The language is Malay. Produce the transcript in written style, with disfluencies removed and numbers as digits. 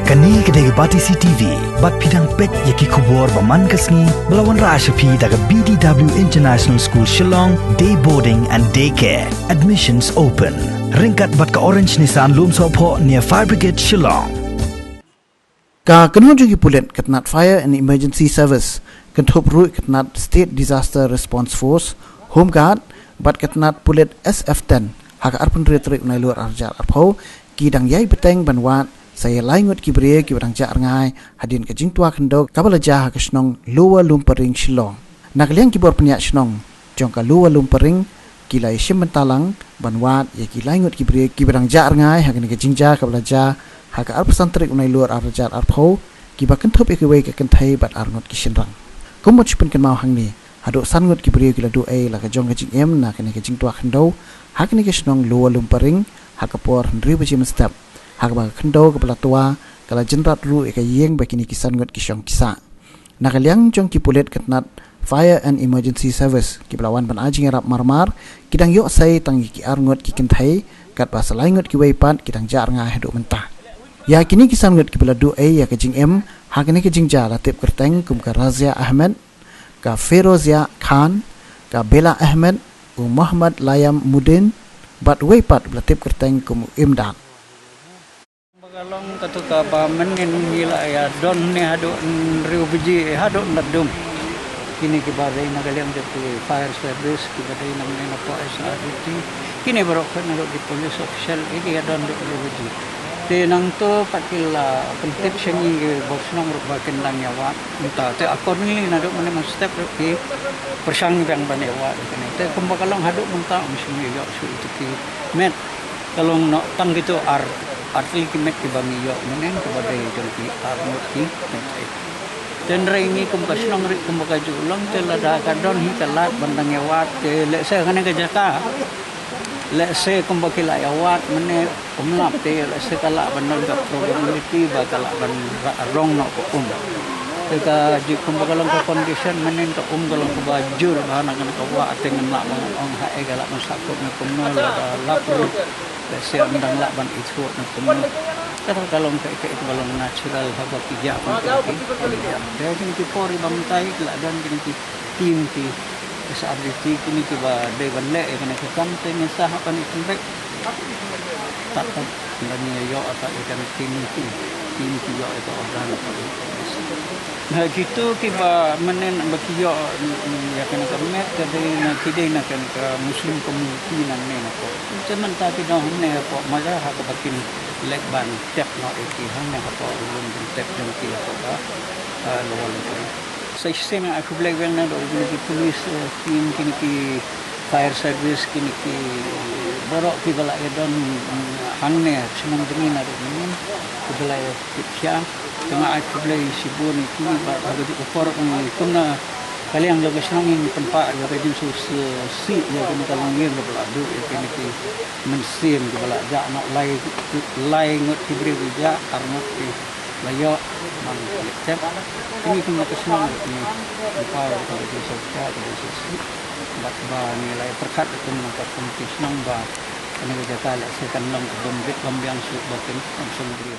Kani kedai bati CTV, bat pidang pet yaki kubur baman kasni melawan Rashapi daga BDW International School Shillong, day boarding and daycare. Admissions open. Ringkat bat ka Orange Nissan Lumsopho near Fire Brigade Shillong. Ka kenuju pulet ketnat Fire and Emergency Service, kentup rui ketnat State Disaster Response Force, Home Guard, bat ketnat pulet SF10, haka arpun retrik unai luar arjar arpau, kidang yai beteng banwat, saya laingut kibria kibarang jar ngai, hadin ke jingtua kendok, kabalaja haka shnong Lower Lumpering Shillong. Nakliang kibor penyak shnong, jongka Lower Lumpering, kila isim mentalang, banwat, ya kila ingut kibria kibarang jar ngai, haka ni ke jingja kabalaja, haka arpasantrik unai luar arjar arpau, kiba kentup ikiwai ke kentai bat arngot kishinrang. Kumot chupen ken mau hang ni, hadok sangut kibria kila du laka jong ke jing em, na kene ke jingtua kendok, haka ni ke shnong Lower Lumpering, haka por hendri bajim step. Hak bang kendo kepala tua kala jenrat ru eka yeng bakini kisan ngot kisyong kisa. Nakaliang jong kipulet ketnat Fire and Emergency Service kipelawan ban ajing rap marmar kidang yok sai tang ki arngot ki kentai kat pasal ngot ki weipat kidang jar nga heduk mentah. Ya kini kisan ngot kipela du ya ke jing em hak ni ke jing ja latip kerteng kum ka Razia Ahmed ka Ferozia Khan ka Bella Ahmed Muhammad Layam Mudin bat weipat latip kerteng kum imdad. Kalau kata kapa menin gila ya don ni haduk riu biji haduk nadum kini kibadai nagaliang jadi fire service kibadai namanya apa SRT kini baru kan haduk di police official ini ya don riu biji tenang tu pakila pentip sengi box nang rupakan lang yawa entah te accordingly naduk mana step di persang yang banewa kini te kumbakalong haduk mentah mesti yo su itu ki met kalau nak tang gitu arti kimet kibangi yo menen kepada jengki armut ki mentai dan ringi kumpasnong ri kumbaka julang telada kadon hi kalat bandang yawat te lese kane kajaka lese kumbaki la yawat mene umlap te lese kala bandang ka probability ba kala ban rong no ko teka ji kumbaka lang ka condition menen ka galang ka bajur bahana kan ka wa atengan la ong hae kala masakot na kumno la lapro saya mendang lakban itu nak kemudian kalau kita itu balong natural habak ija pun dia kini kipori bangtai dan kini tim ti SRT kini kiba dewan le kena kekan tenya sah apa ni tumbek tak dan yo atau ikan tim ti yo itu organ nah gitu kiba menen bagi yo ya kena kemet dari nak kidai nak kena muslim community nan ne nak cuman tapi dah ne apa maga hak bakin lekban tep no iki hang ne apa ulun tep jeng ki apa lawal saya sini aku belakang na do di police tim kini ki fire service kini ki borok ki bala edon hang ne senang dengin ada ni bala kitya tengah aku belai sibuk ni kini baru di upor kuna kalian jaga senangin tempat jaga di si ya kini kalau ngir bala adu kini ki mensim ki bala ja nak lai ngot kibri ja karena ki layo mang tep ini kena kesenang ni upar kalau di sosial di sisi ba nilai perkat itu mengatakan kesenang ba kena jaga lah sekan lang dombit lambiang su batin langsung beri